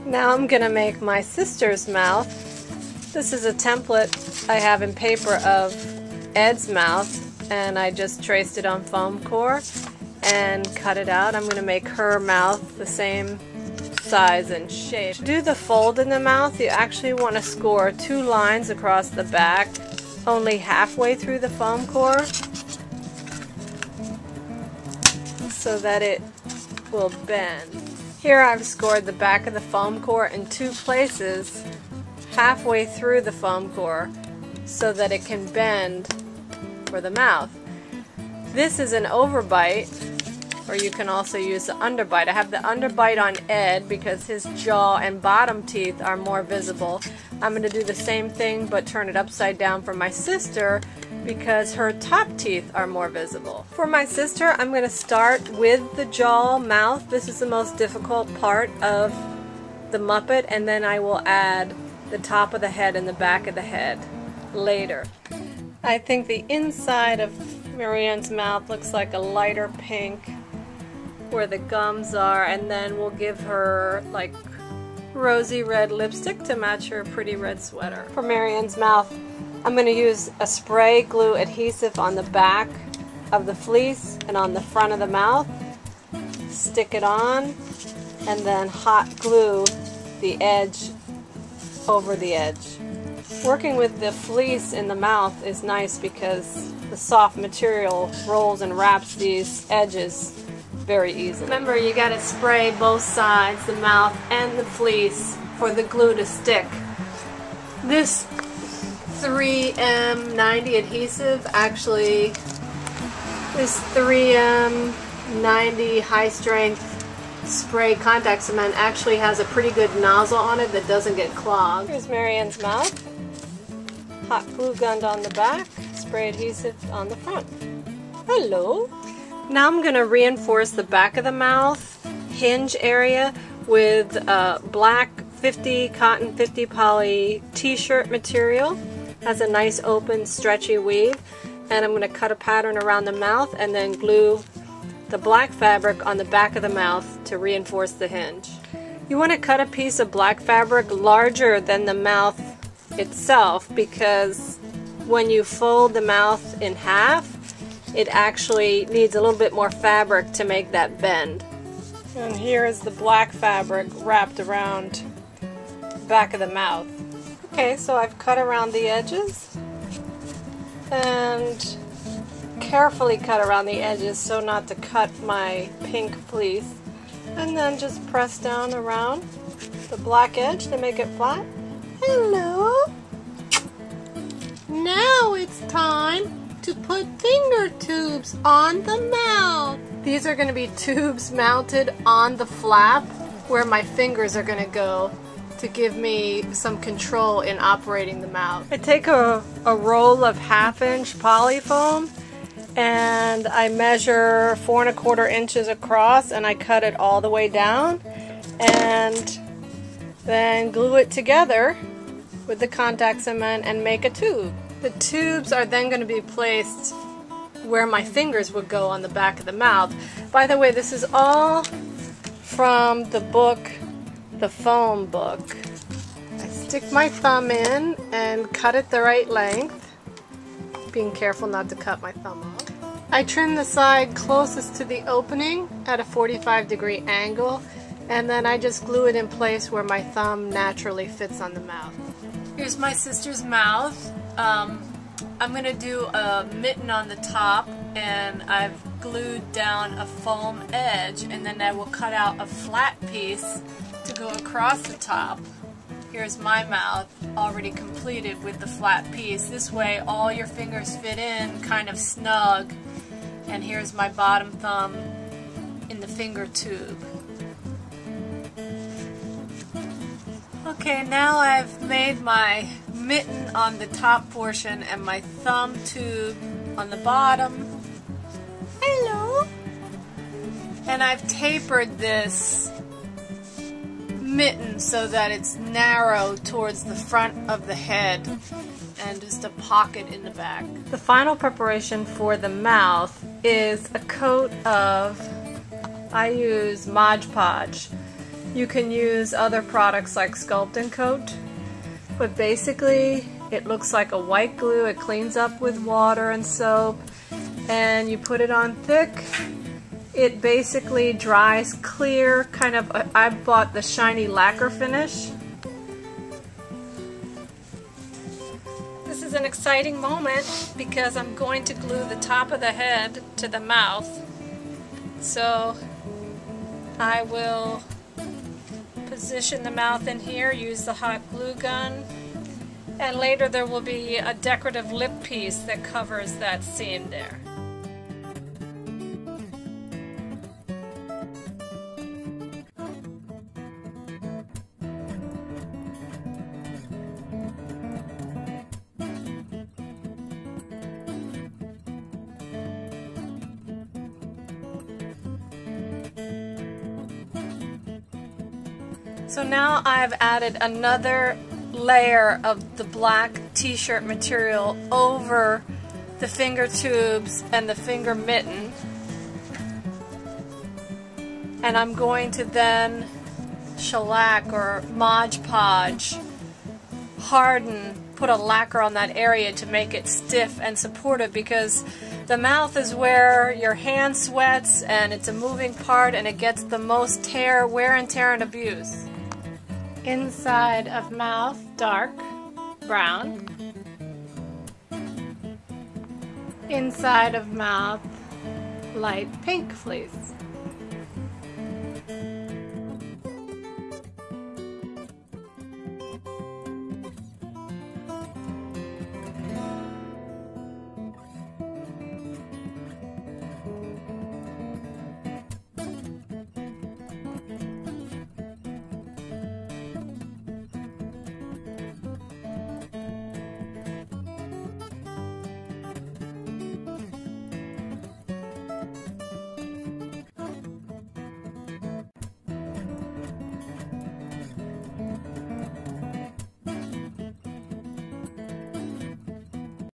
Now I'm going to make my sister's mouth. This is a template I have in paper of Ed's mouth, and I just traced it on foam core and cut it out. I'm going to make her mouth the same size and shape. To do the fold in the mouth, you actually want to score 2 lines across the back, only halfway through the foam core, so that it will bend. Here I've scored the back of the foam core in 2 places, halfway through the foam core, so that it can bend for the mouth. This is an overbite, or you can also use the underbite. I have the underbite on Ed because his jaw and bottom teeth are more visible. I'm going to do the same thing but turn it upside down for my sister because her top teeth are more visible. For my sister, I'm going to start with the jaw mouth. This is the most difficult part of the Muppet, and then I will add the top of the head and the back of the head later. I think the inside of Marianne's mouth looks like a lighter pink where the gums are, and then we'll give her like rosy red lipstick to match her pretty red sweater. For Marianne's mouth, I'm going to use a spray glue adhesive on the back of the fleece and on the front of the mouth. Stick it on and then hot glue the edge over the edge. Working with the fleece in the mouth is nice because the soft material rolls and wraps these edges very easily. Remember, you got to spray both sides, the mouth and the fleece, for the glue to stick. This 3M90 adhesive, actually, this 3M90 high strength spray contact cement actually has a pretty good nozzle on it that doesn't get clogged. Here's Marianne's mouth. Hot glue gunned on the back, spray adhesive on the front. Hello! Now I'm going to reinforce the back of the mouth hinge area with black 50 cotton 50 poly t-shirt material. Has a nice open stretchy weave, and I'm going to cut a pattern around the mouth and then glue the black fabric on the back of the mouth to reinforce the hinge. You want to cut a piece of black fabric larger than the mouth itself because when you fold the mouth in half, it actually needs a little bit more fabric to make that bend. And here is the black fabric wrapped around the back of the mouth. Okay, so I've cut around the edges and carefully cut around the edges so not to cut my pink fleece, and then just press down around the black edge to make it flat. Hello! Now it's time to put finger tubes on the mouth. These are going to be tubes mounted on the flap where my fingers are going to go to give me some control in operating the mouth. I take a roll of 1/2 inch poly foam and I measure 4 1/4 inches across, and I cut it all the way down and then glue it together with the contact cement and make a tube. The tubes are then going to be placed where my fingers would go on the back of the mouth. By the way, this is all from the book, the foam book. I stick my thumb in and cut it the right length, being careful not to cut my thumb off. I trim the side closest to the opening at a 45-degree angle, and then I just glue it in place where my thumb naturally fits on the mouth. Here's my sister's mouth. I'm going to do a mitten on the top, and I've glued down a foam edge, and then I will cut out a flat piece to go across the top. Here's my mouth already completed with the flat piece. This way all your fingers fit in kind of snug, and here's my bottom thumb in the finger tube. Okay, now I've made my mitten on the top portion and my thumb tube on the bottom. Hello! And I've tapered this mitten so that it's narrow towards the front of the head and just a pocket in the back. The final preparation for the mouth is a coat of, I use Mod Podge. You can use other products like Sculpt and Coat, but basically it looks like a white glue. It cleans up with water and soap, and you put it on thick. It basically dries clear, kind of, I bought the shiny lacquer finish. This is an exciting moment because I'm going to glue the top of the head to the mouth. So I will position the mouth in here, use the hot glue gun, and later there will be a decorative lip piece that covers that seam there. So now I've added another layer of the black t-shirt material over the finger tubes and the finger mitten. And I'm going to then shellac or Mod Podge, harden, put a lacquer on that area to make it stiff and supportive, because the mouth is where your hand sweats and it's a moving part and it gets the most tear, wear and tear and abuse. Inside of mouth, dark brown. Inside of mouth, light pink fleece.